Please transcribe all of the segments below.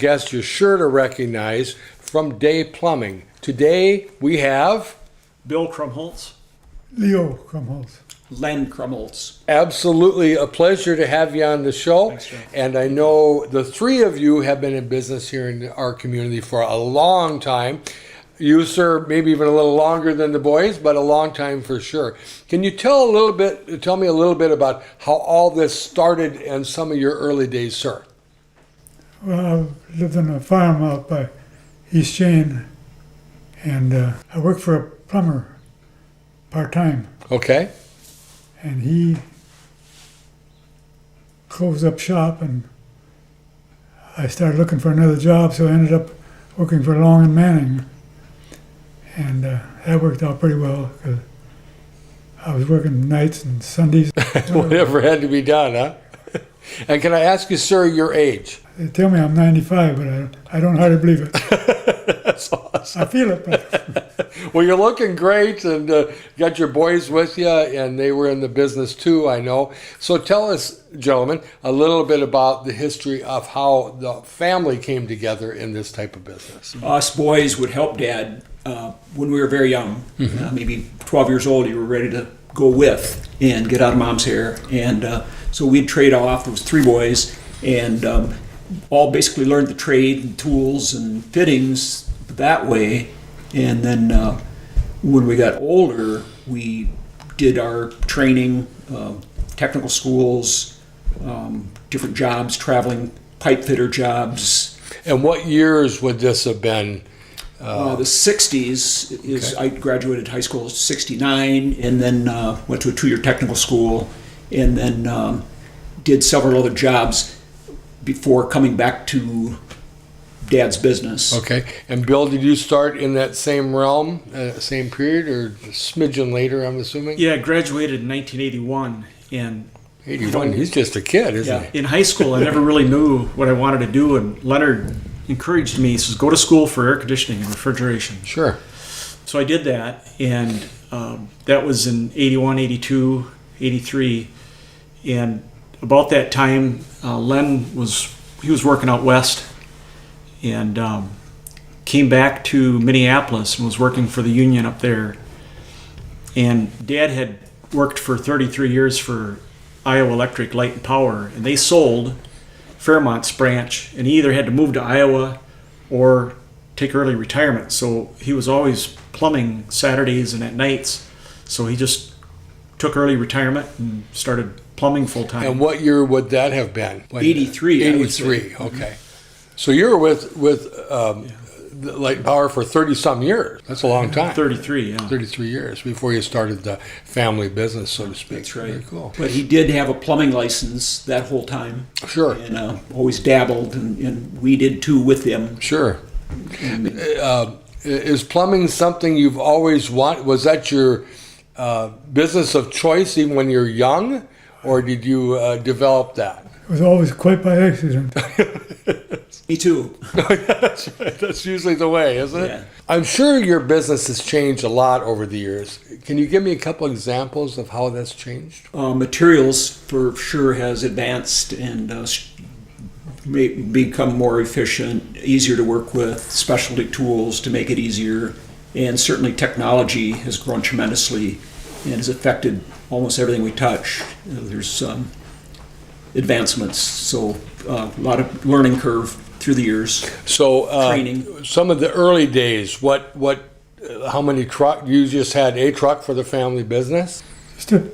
Guest you're sure to recognize from Day Plumbing. Today we have Bill Krumholz. Leo Krumholz. Leonard Krumholz. absolutely a pleasure to have you on the show. Thanks, Joe. And I know the three of you have been in business here in our community for a long time. You, sir, maybe even a little longer than the boys, but a long time for sure. Can you tell me a little bit about how all this started and some of your early days, sir? Well, I lived on a farm out by East Shane, and I worked for a plumber part-time, Okay. and he closed up shop, and I started looking for another job, so I ended up working for Long and Manning, and that worked out pretty well because I was working nights and Sundays. Whatever had to be done, huh? And can I ask you, sir, your age? They tell me I'm 95, but I don't hardly believe it. That's awesome. I feel it, but Well, you're looking great, and got your boys with you, and they were in the business too, I know. So tell us, gentlemen, a little bit about the history of how the family came together in this type of business. Us boys would help Dad when we were very young, maybe 12 years old. You were ready to go with and get out of Mom's hair, and so we'd trade off. There was three boys, and all basically learned the trade and tools and fittings that way. And then when we got older, we did our training, technical schools, different jobs, traveling pipe fitter jobs. And what years would this have been? The 60s is, Okay. I graduated high school in 69, and then went to a 2-year technical school, and then did several other jobs before coming back to Dad's business. Okay. And Bill, did you start in that same realm, same period, or a smidgen later, I'm assuming? Yeah, I graduated in 1981, and 81. He's just a kid, isn't Yeah. he? in high school I never really knew what I wanted to do, and Leonard encouraged me. He says, go to school for air conditioning and refrigeration. Sure. So I did that, and that was in 81, 82, 83, and about that time, Len was working out west, and came back to Minneapolis and was working for the union up there. And Dad had worked for 33 years for Iowa Electric Light and Power, and they sold Fairmont's branch, and he either had to move to Iowa or take early retirement. So he was always plumbing Saturdays and at nights. So he just took early retirement and started plumbing full time. And what year would that have been? 83, I would say. 83, okay. So you were with the Light and Power for 30-some years. That's a long time. 33, yeah. 33 years before you started the family business, so to speak. That's right. Very cool. But he did have a plumbing license that whole time, Sure, and always dabbled, and we did too with him. sure. Is plumbing something you've always wanted? Was that your business of choice even when you're young, or did you develop that? it was always quite by accident. Me too. That's right. That's usually the way, isn't it? Yeah. I'm sure your business has changed a lot over the years. Can you give me a couple examples of how that's changed? Materials for sure has advanced and become more efficient, easier to work with, specialty tools to make it easier, and certainly technology has grown tremendously and has affected almost everything we touch. There's advancements, so a lot of learning curve through the years. So, Training. some of the early days, how many truck? You just had a truck for the family business? Just a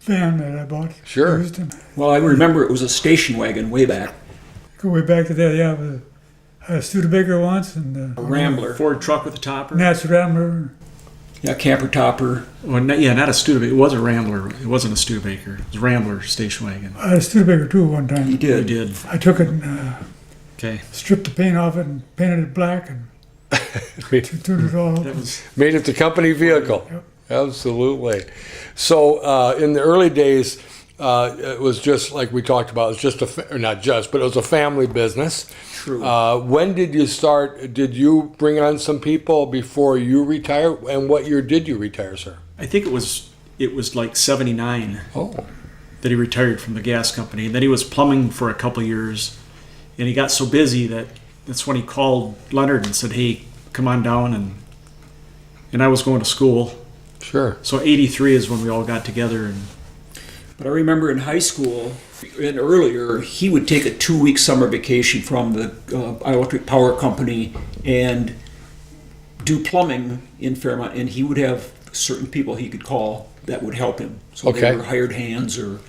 van that I bought. Sure. Used, and Well, I remember it was a station wagon way back, go way back to that, yeah. I had a Studebaker once, and a Rambler, Ford truck with a topper. Nats Rambler. yeah, camper topper. Well, not a Studebaker. It was a Rambler. It wasn't a Studebaker. It was a Rambler station wagon. I had a Studebaker too one time. He We did. did. I took it and Okay. stripped the paint off it and painted it black and tuned it all up. That was Made it the company vehicle. Yep. Absolutely. So, in the early days, it was just like we talked about. It was just or not just, but it was a family business. True. When did you start? Did you bring on some people before you retired? And what year did you retire, sir? I think it was like 79 Oh, that he retired from the gas company. And then he was plumbing for a couple years. And he got so busy that's when he called Leonard and said, "Hey, come on down." And I was going to school. Sure. So 83 is when we all got together. And But I remember in high school and earlier, he would take a 2-week summer vacation from the Electric Power Company and do plumbing in Fairmont, and he would have certain people he could call that would help him. So Okay. they were hired hands or...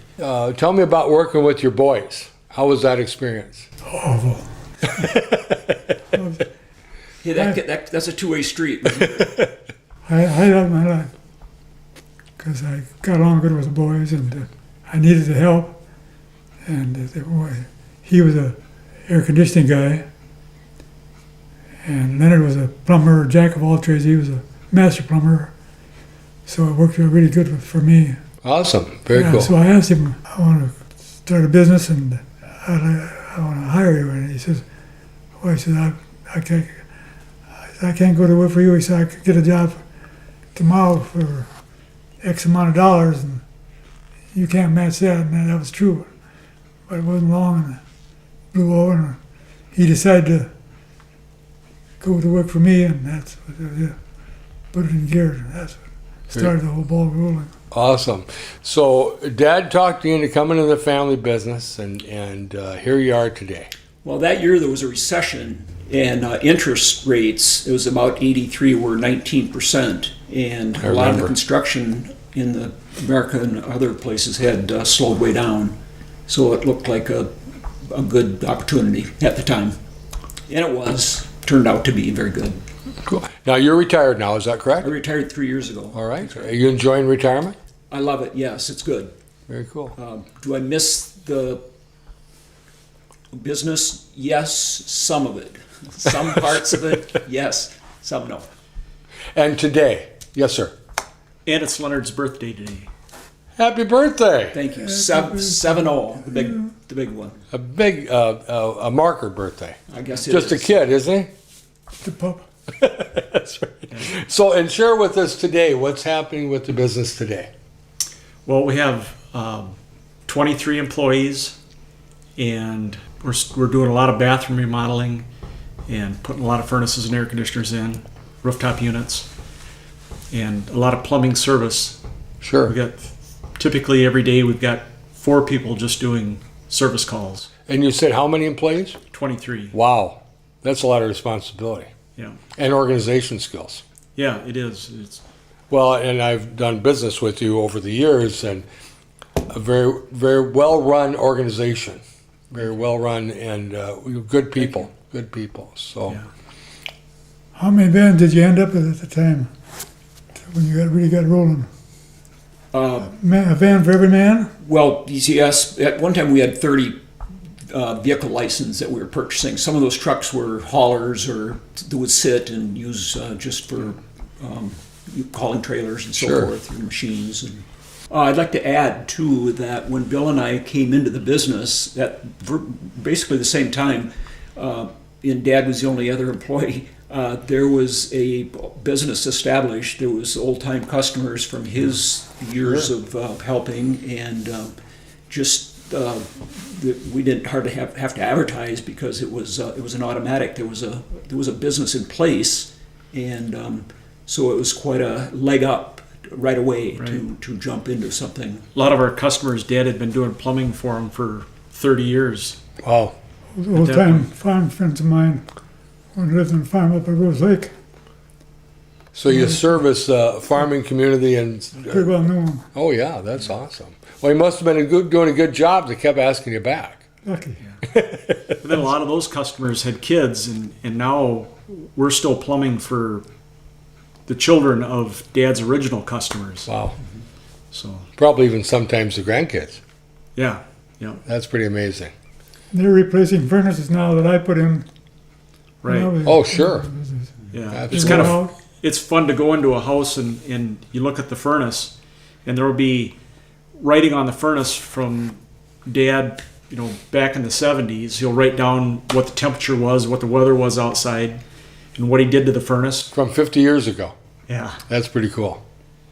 Tell me about working with your boys. How was that experience? Awful. Yeah, that's a two-way street. I loved my life because I got along good with the boys, and I needed the help. And he was a air conditioning guy, and Leonard was a plumber, jack of all trades. He was a master plumber, so it worked out really good for me. Awesome. Very Yeah, cool. So I asked him, I want to start a business, and I want to hire you. And he says, well, he said, I can't go to work for you. He said, I could get a job tomorrow for X amount of dollars, and you can't match that. And that was true. But it wasn't long, and it blew over, and he decided to go to work for me, and that's what put it in gear. And that's what started the whole ball rolling. Awesome. So Dad talked you into coming into the family business, and here you are today. Well, that year there was a recession, and interest rates, it was about 83, were 19%, and a lot of the construction in the America and other places had slowed way down. So it looked like a good opportunity at the time. And it turned out to be very good. Cool. Now you're retired now, is that I correct? retired 3 years ago. All right. Are you enjoying retirement? I love it, yes, it's good. Very cool. Do I miss the business? Yes, some of it. Some parts of it, yes, some no. And today, yes, sir. And it's Leonard's birthday today. Happy birthday! Thank you. 7-0, the big one. A big, a marker birthday. I guess it Just a is. kid, isn't The pup. he? That's right. So, and share with us today what's happening with the business today. Well, we have 23 employees, and we're doing a lot of bathroom remodeling and putting a lot of furnaces and air conditioners in, rooftop units, and a lot of plumbing service. Sure. We got typically every day we've got 4 people just doing service calls. And you said how many employees? 23. Wow, that's a lot of responsibility Yeah. and organization skills. Yeah, it is. It's Well, and I've done business with you over the years, and a very, very well-run organization, very well-run, and good people, good people. So, Yeah. How many vans did you end up with at the time when you really got rolling? A van for every man? Well, yes, at one time we had 30 vehicle license that we were purchasing. Some of those trucks were haulers or that would sit and use just for hauling trailers and so Sure. forth, and machines. And I'd like to add, too, that when Bill and I came into the business at basically the same time, and Dad was the only other employee, there was a business established. There was old-time customers from his years of helping, and we didn't hardly have to advertise because it was an automatic. There was a business in place, and so it was quite a leg up right away to jump into something. a lot of our customers, Dad had been doing plumbing for them for 30 years. wow. Old-time farm friends of mine who lived on a farm up at Rose Lake. So you service the farming community, and Pretty well knew him. oh yeah, that's awesome. Well, you must have been doing a good job. They kept asking you back. Lucky. But then a lot of those customers had kids, and now we're still plumbing for the children of Dad's original customers. Wow. So, Probably even sometimes the grandkids. yeah, yeah, That's pretty amazing. They're replacing furnaces now that I put in. when I right. was- Oh, sure. Yeah, Absolutely. it's kind of it's fun to go into a house and you look at the furnace, and there will be writing on the furnace from Dad. You know, back in the 70s, he'll write down what the temperature was, what the weather was outside, and what he did to the furnace. From 50 years ago. Yeah, That's pretty cool.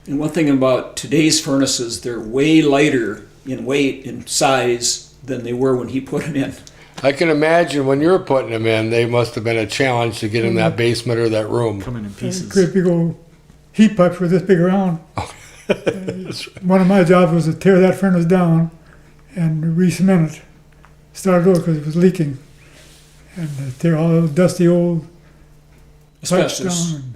And one thing about today's furnaces, they're way lighter in weight and size than they were when he put them in. I can imagine when you were putting them in, they must have been a challenge to get in that basement or that room. Coming in pieces. Great big old heat pipes were this big around. One of my jobs was to tear that furnace down and re-cement it. Start it over because it was leaking. And tear all those dusty old pipes Asbestos. down.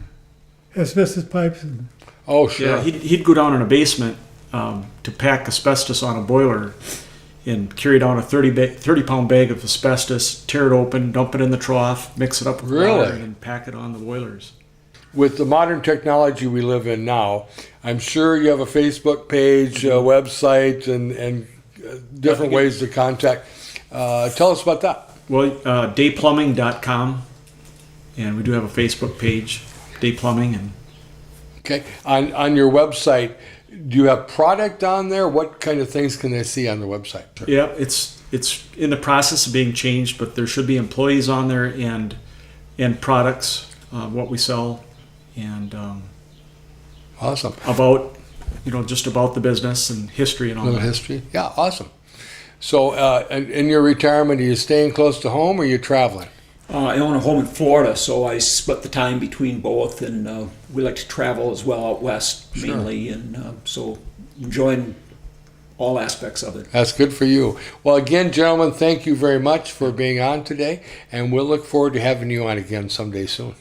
And asbestos pipes. And Oh, sure. Yeah, he'd go down in a basement to pack asbestos on a boiler and carry down a 30-pound bag of asbestos, tear it open, dump it in the trough, mix it up with Really? water, and then pack it on the boilers. With the modern technology we live in now, I'm sure you have a Facebook page, a website, and different ways to contact. Tell us about that. Well, dayplumbing.com, and we do have a Facebook page, Day Plumbing, and Okay. On your website, do you have product on there? What kind of things can they see on the website? yeah, it's in the process of being changed, but there should be employees on there and products, what we sell, and Awesome. about just about the business and history and all Little that. history. Yeah, awesome. So, in your retirement, are you staying close to home or are you traveling? I own a home in Florida, so I split the time between both, and we like to travel as well out west mainly, and so enjoying all aspects of it. That's good for you. Well, again, gentlemen, thank you very much for being on today, and we'll look forward to having you on again someday soon.